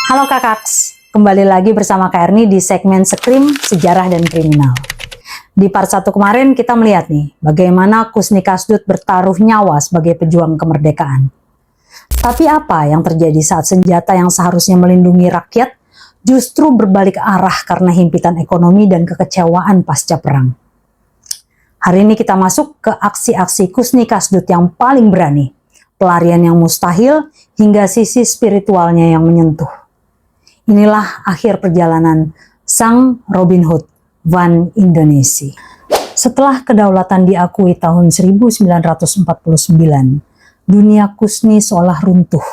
Halo Kakaks, kembali lagi bersama Kak Erni di segmen Skrim, Sejarah dan Kriminal. Di part 1 kemarin kita melihat nih, bagaimana Kusni Kasdut bertaruh nyawa sebagai pejuang kemerdekaan. Tapi apa yang terjadi saat senjata yang seharusnya melindungi rakyat justru berbalik arah karena himpitan ekonomi dan kekecewaan pasca perang? Hari ini kita masuk ke aksi-aksi Kusni Kasdut yang paling berani, pelarian yang mustahil hingga sisi spiritualnya yang menyentuh. Inilah akhir perjalanan sang Robin Hood van Indonesia. Setelah kedaulatan diakui tahun 1949, dunia Kusni seolah runtuh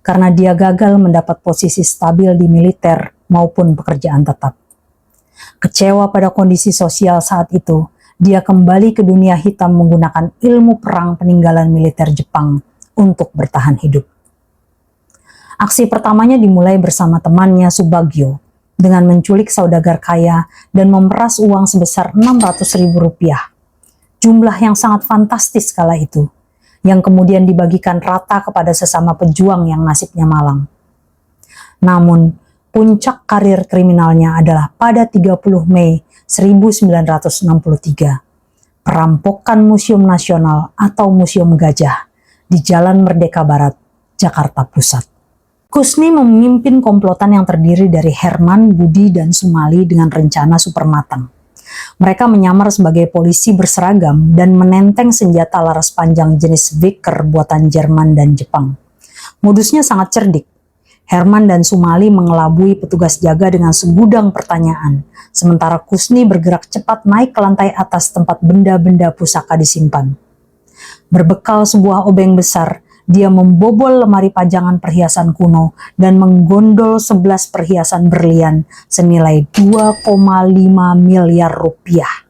karena dia gagal mendapat posisi stabil di militer maupun pekerjaan tetap. Kecewa pada kondisi sosial saat itu, dia kembali ke dunia hitam menggunakan ilmu perang peninggalan militer Jepang untuk bertahan hidup. Aksi pertamanya dimulai bersama temannya Subagio dengan menculik saudagar kaya dan memeras uang sebesar Rp600.000. Jumlah yang sangat fantastis kala itu, yang kemudian dibagikan rata kepada sesama pejuang yang nasibnya malang. Namun, puncak karir kriminalnya adalah pada 30 Mei 1963, perampokan Museum Nasional atau Museum Gajah di Jalan Merdeka Barat, Jakarta Pusat. Kusni memimpin komplotan yang terdiri dari Herman, Budi, dan Sumali dengan rencana super matang. Mereka menyamar sebagai polisi berseragam dan menenteng senjata laras panjang jenis Vickers buatan Jerman dan Jepang. Modusnya sangat cerdik. Herman dan Sumali mengelabui petugas jaga dengan segudang pertanyaan, sementara Kusni bergerak cepat naik ke lantai atas tempat benda-benda pusaka disimpan. Berbekal sebuah obeng besar, dia membobol lemari pajangan perhiasan kuno dan menggondol 11 perhiasan berlian senilai 2,5 miliar rupiah.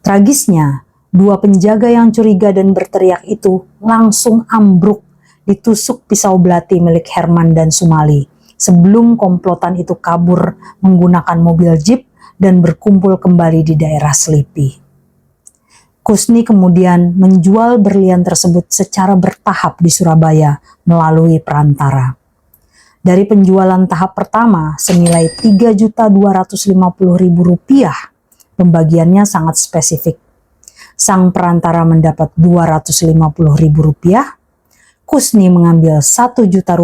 Tragisnya, dua penjaga yang curiga dan berteriak itu langsung ambruk ditusuk pisau belati milik Herman dan Sumali sebelum komplotan itu kabur menggunakan mobil jeep dan berkumpul kembali di daerah Selipi. Kusni kemudian menjual berlian tersebut secara bertahap di Surabaya melalui perantara. Dari penjualan tahap pertama senilai Rp3.250.000, pembagiannya sangat spesifik. Sang perantara mendapat Rp250.000, Kusni mengambil Rp1 juta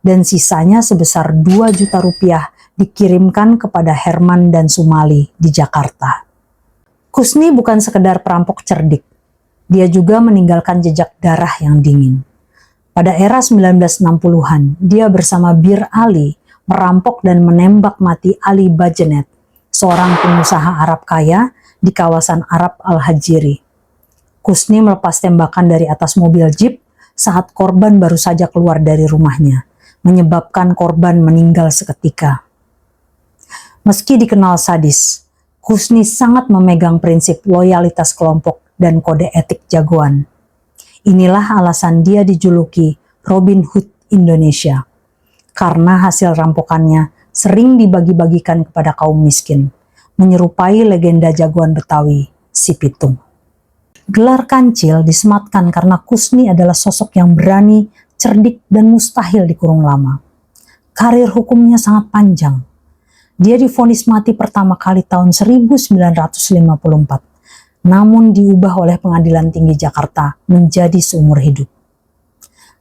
dan sisanya sebesar Rp2 juta dikirimkan kepada Herman dan Sumali di Jakarta. Kusni bukan sekedar perampok cerdik, dia juga meninggalkan jejak darah yang dingin. Pada era 1960-an, dia bersama Bir Ali merampok dan menembak mati Ali Bajenet, seorang pengusaha Arab kaya di kawasan Arab Al-Hajiri. Kusni melepas tembakan dari atas mobil jeep saat korban baru saja keluar dari rumahnya, menyebabkan korban meninggal seketika. Meski dikenal sadis, Kusni sangat memegang prinsip loyalitas kelompok dan kode etik jagoan. Inilah alasan dia dijuluki Robin Hood Indonesia, karena hasil rampokannya sering dibagi-bagikan kepada kaum miskin, menyerupai legenda jagoan Betawi, Si Pitung. Gelar Kancil disematkan karena Kusni adalah sosok yang berani, cerdik, dan mustahil dikurung lama. Karir hukumnya sangat panjang. Dia divonis mati pertama kali tahun 1954, namun diubah oleh Pengadilan Tinggi Jakarta menjadi seumur hidup.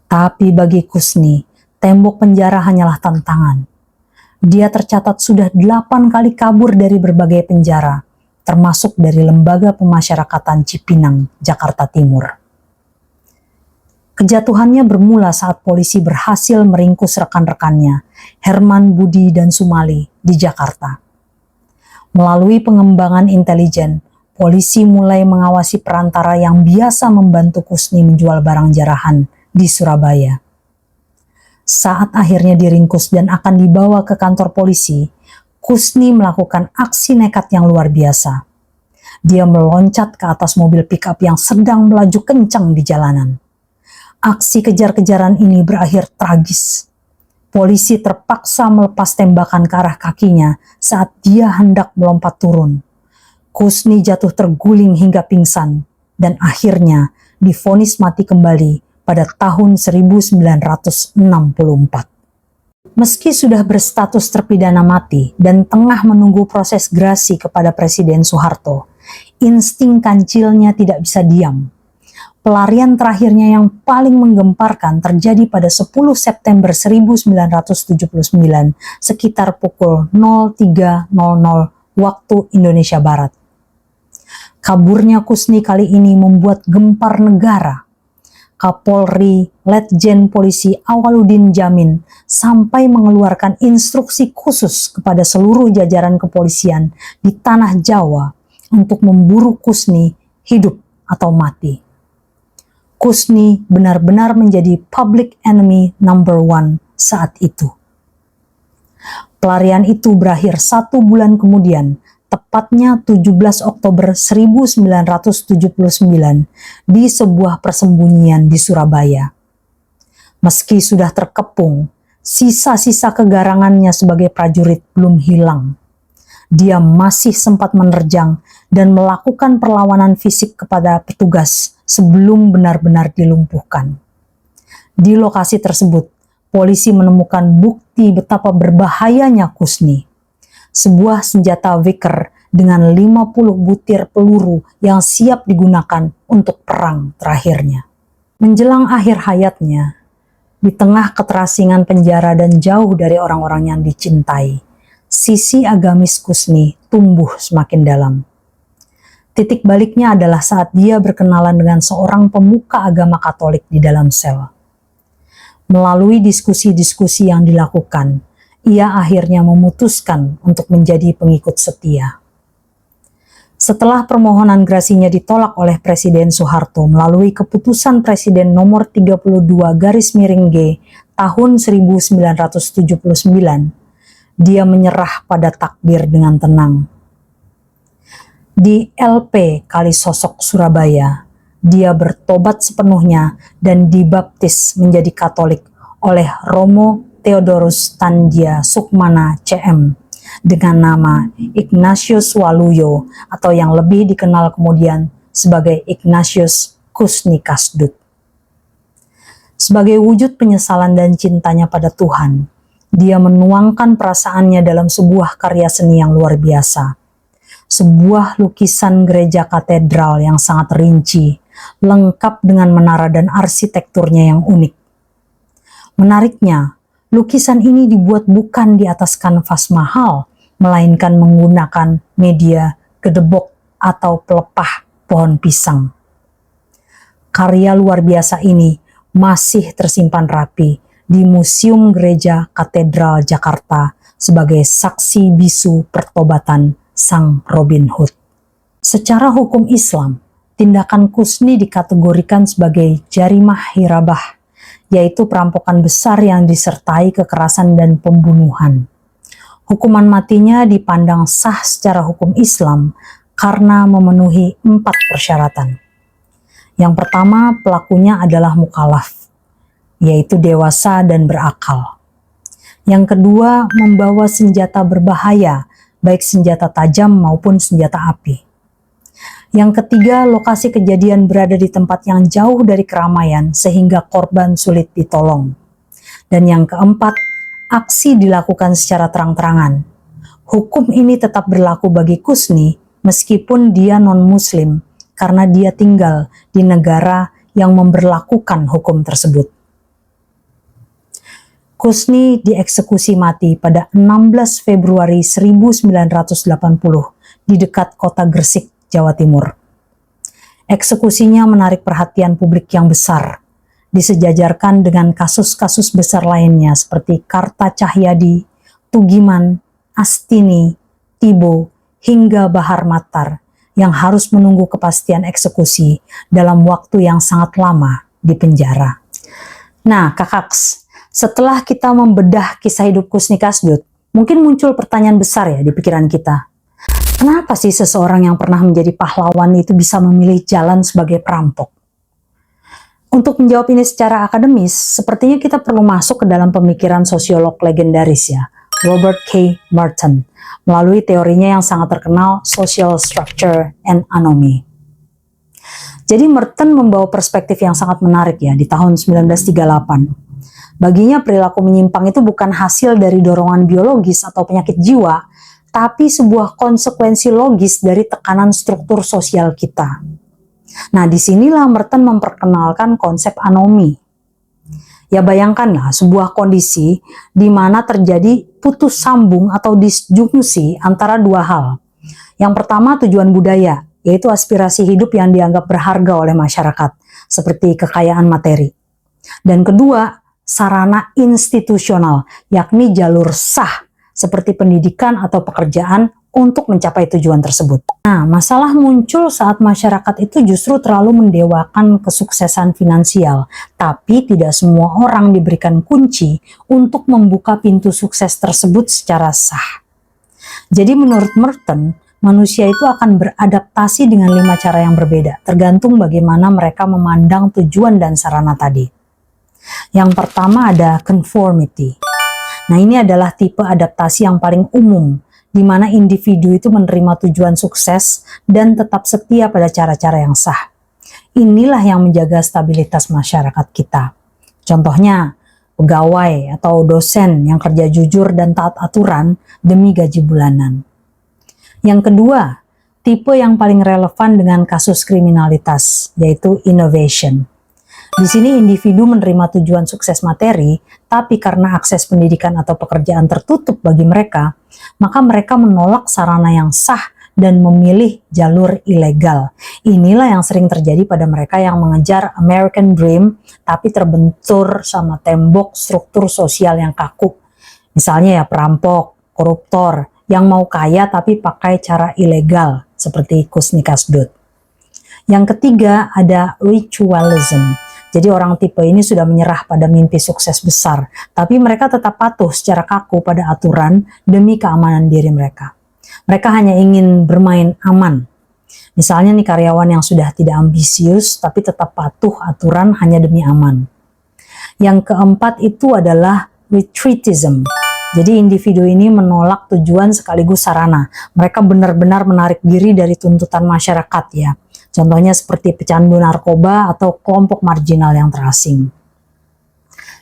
Tapi bagi Kusni, tembok penjara hanyalah tantangan. Dia tercatat sudah 8 kali kabur dari berbagai penjara, termasuk dari Lembaga Pemasyarakatan Cipinang, Jakarta Timur. Kejatuhannya bermula saat polisi berhasil meringkus rekan-rekannya, Herman, Budi, dan Sumali di Jakarta. Melalui pengembangan intelijen, polisi mulai mengawasi perantara yang biasa membantu Kusni menjual barang jarahan di Surabaya. Saat akhirnya diringkus dan akan dibawa ke kantor polisi, Kusni melakukan aksi nekat yang luar biasa. Dia meloncat ke atas mobil pickup yang sedang melaju kencang di jalanan. Aksi kejar-kejaran ini berakhir tragis. Polisi terpaksa melepas tembakan ke arah kakinya saat dia hendak melompat turun. Kusni jatuh terguling hingga pingsan dan akhirnya divonis mati kembali pada tahun 1964. Meski sudah berstatus terpidana mati dan tengah menunggu proses grasi kepada Presiden Soeharto, insting kancilnya tidak bisa diam. Pelarian terakhirnya yang paling menggemparkan terjadi pada 10 September 1979 sekitar pukul 03.00 waktu Indonesia Barat. Kaburnya Kusni kali ini membuat gempar negara. Kapolri Letjen Polisi Awaludin Jamin sampai mengeluarkan instruksi khusus kepada seluruh jajaran kepolisian di tanah Jawa untuk memburu Kusni hidup atau mati. Kusni benar-benar menjadi public enemy number 1 saat itu. Pelarian itu berakhir 1 bulan kemudian, tepatnya 17 Oktober 1979 di sebuah persembunyian di Surabaya. Meski sudah terkepung, sisa-sisa kegarangannya sebagai prajurit belum hilang. Dia masih sempat menerjang dan melakukan perlawanan fisik kepada petugas sebelum benar-benar dilumpuhkan. Di lokasi tersebut, polisi menemukan bukti betapa berbahayanya Kusni. Sebuah senjata Vickers dengan 50 butir peluru yang siap digunakan untuk perang terakhirnya. Menjelang akhir hayatnya, di tengah keterasingan penjara dan jauh dari orang-orang yang dicintai, sisi agamis Kusni tumbuh semakin dalam. Titik baliknya adalah saat dia berkenalan dengan seorang pemuka agama Katolik di dalam sel. Melalui diskusi-diskusi yang dilakukan, ia akhirnya memutuskan untuk menjadi pengikut setia. Setelah permohonan grasinya ditolak oleh Presiden Soeharto melalui keputusan Presiden nomor 32/G tahun 1979, dia menyerah pada takdir dengan tenang. Di LP Kalisosok, Surabaya, dia bertobat sepenuhnya dan dibaptis menjadi Katolik oleh Romo Theodorus Tandia Sukmana CM dengan nama Ignatius Waluyo atau yang lebih dikenal kemudian sebagai Ignatius Kusni Kasdut. Sebagai wujud penyesalan dan cintanya pada Tuhan, dia menuangkan perasaannya dalam sebuah karya seni yang luar biasa. Sebuah lukisan gereja katedral yang sangat rinci, lengkap dengan menara dan arsitekturnya yang unik. Menariknya, lukisan ini dibuat bukan di atas kanvas mahal, melainkan menggunakan media gedebok atau pelepah pohon pisang. Karya luar biasa ini masih tersimpan rapi di Museum Gereja Katedral Jakarta sebagai saksi bisu pertobatan Sang Robin Hood. Secara hukum Islam, tindakan Kusni dikategorikan sebagai jarimah hirabah, yaitu perampokan besar yang disertai kekerasan dan pembunuhan. Hukuman matinya dipandang sah secara hukum Islam karena memenuhi 4 persyaratan. Yang pertama, pelakunya adalah mukallaf, yaitu dewasa dan berakal. Yang kedua, membawa senjata berbahaya, baik senjata tajam maupun senjata api. Yang ketiga, lokasi kejadian berada di tempat yang jauh dari keramaian sehingga korban sulit ditolong. Dan yang keempat, aksi dilakukan secara terang-terangan. Hukum ini tetap berlaku bagi Kusni meskipun dia non-muslim karena dia tinggal di negara yang memberlakukan hukum tersebut. Kusni dieksekusi mati pada 16 Februari 1980 di dekat kota Gresik, Jawa Timur. Eksekusinya menarik perhatian publik yang besar, disejajarkan dengan kasus-kasus besar lainnya seperti Karta Cahyadi, Tugiman, Astini, Tibo, hingga Bahar Matar yang harus menunggu kepastian eksekusi dalam waktu yang sangat lama di penjara. Nah, kakaks, setelah kita membedah kisah hidup Kusni Kasdut, mungkin muncul pertanyaan besar ya di pikiran kita. Kenapa sih seseorang yang pernah menjadi pahlawan itu bisa memilih jalan sebagai perampok? Untuk menjawab ini secara akademis, sepertinya kita perlu masuk ke dalam pemikiran sosiolog legendaris ya, Robert K. Merton, melalui teorinya yang sangat terkenal, Social Structure and Anomy. Jadi Merton membawa perspektif yang sangat menarik ya di tahun 1938. Baginya perilaku menyimpang itu bukan hasil dari dorongan biologis atau penyakit jiwa, tapi sebuah konsekuensi logis dari tekanan struktur sosial kita. Nah, disinilah Merton memperkenalkan konsep anomi. Ya bayangkanlah sebuah kondisi di mana terjadi putus sambung atau disjungsi antara dua hal. Yang pertama tujuan budaya, yaitu aspirasi hidup yang dianggap berharga oleh masyarakat, seperti kekayaan materi. Dan kedua, sarana institusional, yakni jalur sah, seperti pendidikan atau pekerjaan untuk mencapai tujuan tersebut. Nah, masalah muncul saat masyarakat itu justru terlalu mendewakan kesuksesan finansial, tapi tidak semua orang diberikan kunci untuk membuka pintu sukses tersebut secara sah. Jadi menurut Merton, manusia itu akan beradaptasi dengan 5 cara yang berbeda, tergantung bagaimana mereka memandang tujuan dan sarana tadi. Yang pertama ada conformity. Nah, ini adalah tipe adaptasi yang paling umum, di mana individu itu menerima tujuan sukses dan tetap setia pada cara-cara yang sah. Inilah yang menjaga stabilitas masyarakat kita. Contohnya, pegawai atau dosen yang kerja jujur dan taat aturan demi gaji bulanan. Yang kedua, tipe yang paling relevan dengan kasus kriminalitas, yaitu innovation. Di sini individu menerima tujuan sukses materi, tapi karena akses pendidikan atau pekerjaan tertutup bagi mereka, maka mereka menolak sarana yang sah dan memilih jalur ilegal. Inilah yang sering terjadi pada mereka yang mengejar American Dream, tapi terbentur sama tembok struktur sosial yang kaku. Misalnya ya perampok, koruptor, yang mau kaya tapi pakai cara ilegal, seperti Kusni Kasdut. Yang ketiga ada ritualism. Jadi orang tipe ini sudah menyerah pada mimpi sukses besar, tapi mereka tetap patuh secara kaku pada aturan demi keamanan diri mereka. Mereka hanya ingin bermain aman. Misalnya nih karyawan yang sudah tidak ambisius, tapi tetap patuh aturan hanya demi aman. Yang keempat itu adalah retreatism. Jadi individu ini menolak tujuan sekaligus sarana. Mereka benar-benar menarik diri dari tuntutan masyarakat ya. Contohnya seperti pecandu narkoba atau kelompok marginal yang terasing.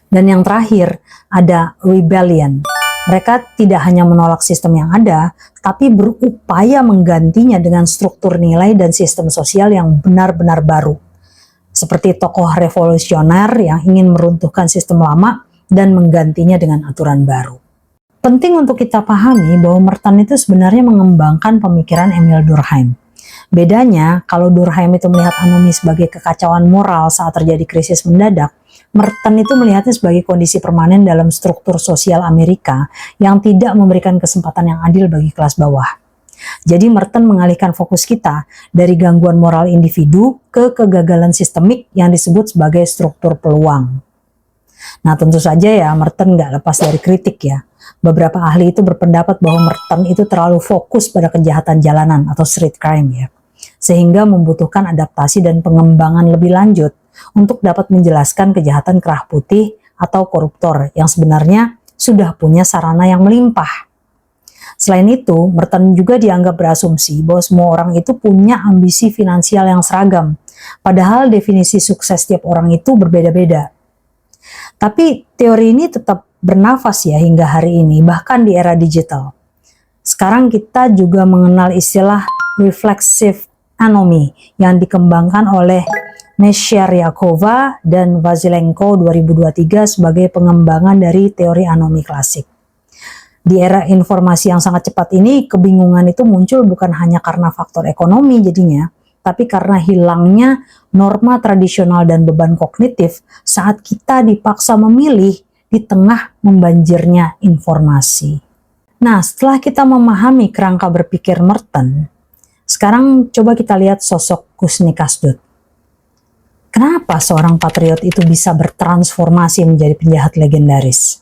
Dan yang terakhir ada rebellion. Mereka tidak hanya menolak sistem yang ada, tapi berupaya menggantinya dengan struktur nilai dan sistem sosial yang benar-benar baru. Seperti tokoh revolusioner yang ingin meruntuhkan sistem lama dan menggantinya dengan aturan baru. Penting untuk kita pahami bahwa Merton itu sebenarnya mengembangkan pemikiran Emil Durkheim. Bedanya, kalau Durkheim itu melihat anomi sebagai kekacauan moral saat terjadi krisis mendadak, Merton itu melihatnya sebagai kondisi permanen dalam struktur sosial Amerika yang tidak memberikan kesempatan yang adil bagi kelas bawah. Jadi Merton mengalihkan fokus kita dari gangguan moral individu ke kegagalan sistemik yang disebut sebagai struktur peluang. Nah tentu saja ya Merton nggak lepas dari kritik ya. Beberapa ahli itu berpendapat bahwa Merton itu terlalu fokus pada kejahatan jalanan atau street crime ya. Sehingga membutuhkan adaptasi dan pengembangan lebih lanjut untuk dapat menjelaskan kejahatan kerah putih atau koruptor yang sebenarnya sudah punya sarana yang melimpah. Selain itu, Merton juga dianggap berasumsi bahwa semua orang itu punya ambisi finansial yang seragam, padahal definisi sukses setiap orang itu berbeda-beda. Tapi teori ini tetap bernafas ya hingga hari ini, bahkan di era digital. Sekarang kita juga mengenal istilah reflexive anomi yang dikembangkan oleh Meshcheryakova dan Vasilenko 2023 sebagai pengembangan dari teori anomi klasik. Di era informasi yang sangat cepat ini, kebingungan itu muncul bukan hanya karena faktor ekonomi jadinya, tapi karena hilangnya norma tradisional dan beban kognitif saat kita dipaksa memilih di tengah membanjirnya informasi. Nah, setelah kita memahami kerangka berpikir Merton, sekarang coba kita lihat sosok Kusni Kasdut. Kenapa seorang patriot itu bisa bertransformasi menjadi penjahat legendaris?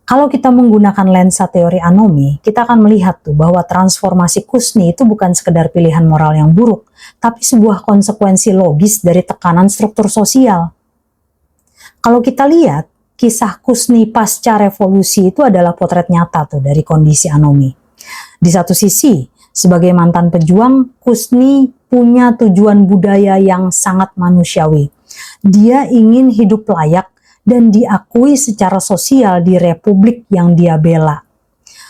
Kalau kita menggunakan lensa teori anomi, kita akan melihat tuh bahwa transformasi Kusni itu bukan sekedar pilihan moral yang buruk, tapi sebuah konsekuensi logis dari tekanan struktur sosial. Kalau kita lihat, kisah Kusni pasca revolusi itu adalah potret nyata tuh dari kondisi anomi. Di satu sisi, sebagai mantan pejuang, Kusni punya tujuan budaya yang sangat manusiawi. Dia ingin hidup layak dan diakui secara sosial di republik yang dia bela.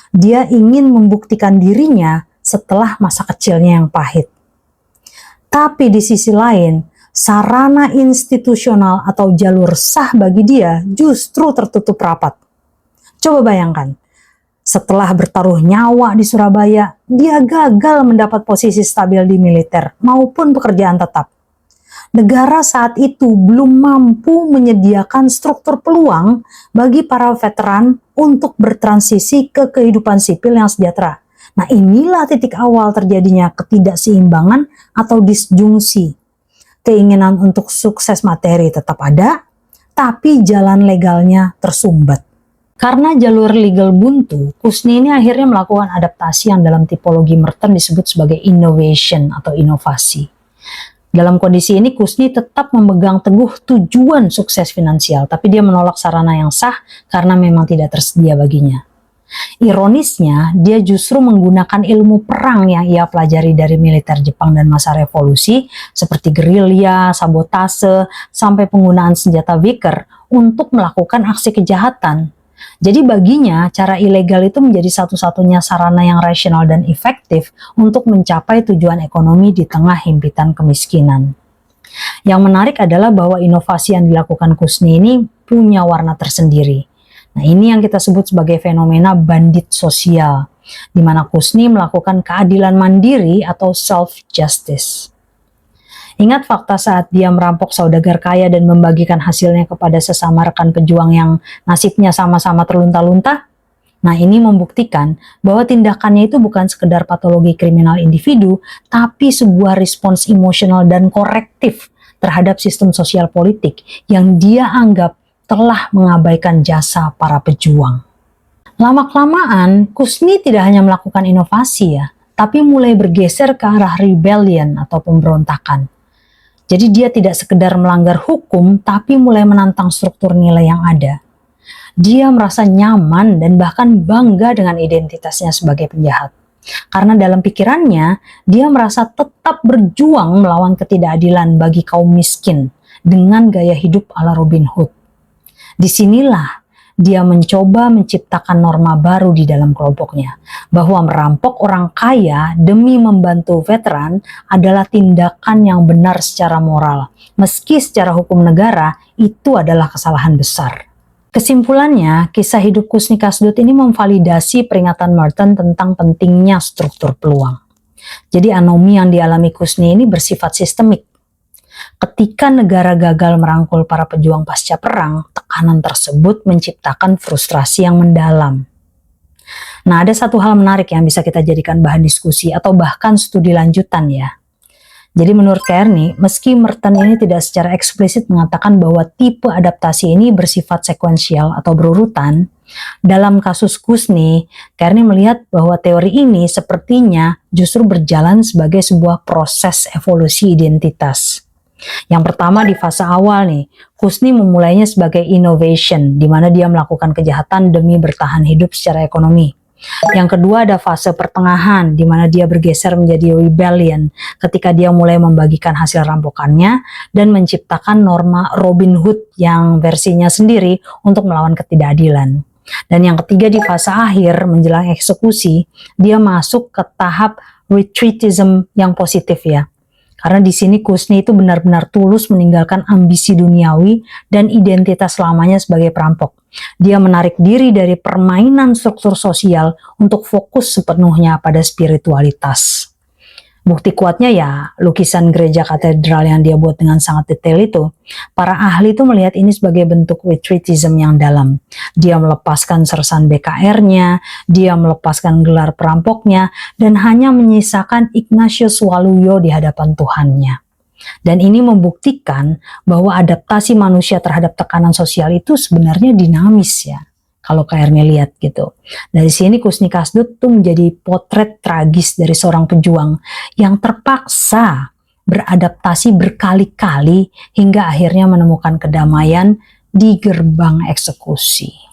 Dia ingin membuktikan dirinya setelah masa kecilnya yang pahit. Tapi di sisi lain, sarana institusional atau jalur sah bagi dia justru tertutup rapat. Coba bayangkan, setelah bertaruh nyawa di Surabaya, dia gagal mendapat posisi stabil di militer maupun pekerjaan tetap. Negara saat itu belum mampu menyediakan struktur peluang bagi para veteran untuk bertransisi ke kehidupan sipil yang sejahtera. Nah, inilah titik awal terjadinya ketidakseimbangan atau disjungsi. Keinginan untuk sukses materi tetap ada, tapi jalan legalnya tersumbat. Karena jalur legal buntu, Kusni ini akhirnya melakukan adaptasi yang dalam tipologi Merton disebut sebagai innovation atau inovasi. Dalam kondisi ini, Kusni tetap memegang teguh tujuan sukses finansial, tapi dia menolak sarana yang sah karena memang tidak tersedia baginya. Ironisnya, dia justru menggunakan ilmu perang yang ia pelajari dari militer Jepang dan masa revolusi, seperti gerilya, sabotase, sampai penggunaan senjata Vickers untuk melakukan aksi kejahatan. Jadi baginya, cara ilegal itu menjadi satu-satunya sarana yang rasional dan efektif untuk mencapai tujuan ekonomi di tengah himpitan kemiskinan. Yang menarik adalah bahwa inovasi yang dilakukan Kusni ini punya warna tersendiri. Nah, ini yang kita sebut sebagai fenomena bandit sosial, di mana Kusni melakukan keadilan mandiri atau self-justice. Ingat fakta saat dia merampok saudagar kaya dan membagikan hasilnya kepada sesama rekan pejuang yang nasibnya sama-sama terlunta-lunta? Nah, ini membuktikan bahwa tindakannya itu bukan sekedar patologi kriminal individu, tapi sebuah respons emosional dan korektif terhadap sistem sosial politik yang dia anggap telah mengabaikan jasa para pejuang. Lama-kelamaan, Kusni tidak hanya melakukan inovasi ya, tapi mulai bergeser ke arah rebellion atau pemberontakan. Jadi dia tidak sekedar melanggar hukum, tapi mulai menantang struktur nilai yang ada. Dia merasa nyaman dan bahkan bangga dengan identitasnya sebagai penjahat. Karena dalam pikirannya, dia merasa tetap berjuang melawan ketidakadilan bagi kaum miskin dengan gaya hidup ala Robin Hood. Disinilah dia mencoba menciptakan norma baru di dalam kelompoknya, bahwa merampok orang kaya demi membantu veteran adalah tindakan yang benar secara moral, meski secara hukum negara itu adalah kesalahan besar. Kesimpulannya, kisah hidup Kusni Kasdut ini memvalidasi peringatan Merton tentang pentingnya struktur peluang. Jadi anomi yang dialami Kusni ini bersifat sistemik. Ketika negara gagal merangkul para pejuang pasca perang, tekanan tersebut menciptakan frustrasi yang mendalam. Nah, ada satu hal menarik yang bisa kita jadikan bahan diskusi atau bahkan studi lanjutan ya. Jadi menurut Kearney, meski Merton ini tidak secara eksplisit mengatakan bahwa tipe adaptasi ini bersifat sekuensial atau berurutan, dalam kasus Kusni, Kearney melihat bahwa teori ini sepertinya justru berjalan sebagai sebuah proses evolusi identitas. Yang pertama di fase awal nih, Kusni memulainya sebagai innovation, di mana dia melakukan kejahatan demi bertahan hidup secara ekonomi. Yang kedua ada fase pertengahan, di mana dia bergeser menjadi rebellion, ketika dia mulai membagikan hasil rampokannya dan menciptakan norma Robin Hood yang versinya sendiri untuk melawan ketidakadilan. Dan yang ketiga di fase akhir menjelang eksekusi, dia masuk ke tahap retreatism yang positif ya. Karena di sini Kusni itu benar-benar tulus meninggalkan ambisi duniawi dan identitas lamanya sebagai perampok. Dia menarik diri dari permainan struktur sosial untuk fokus sepenuhnya pada spiritualitas. Bukti kuatnya ya lukisan gereja katedral yang dia buat dengan sangat detail itu. Para ahli itu melihat ini sebagai bentuk retreatism yang dalam. Dia melepaskan sersan BKR-nya, dia melepaskan gelar perampoknya, dan hanya menyisakan Ignatius Waluyo di hadapan Tuhannya. Dan ini membuktikan bahwa adaptasi manusia terhadap tekanan sosial itu sebenarnya dinamis ya. Kalau Kearney lihat gitu. Dari sini Kusni Kasdut tuh menjadi potret tragis dari seorang pejuang yang terpaksa beradaptasi berkali-kali hingga akhirnya menemukan kedamaian di gerbang eksekusi.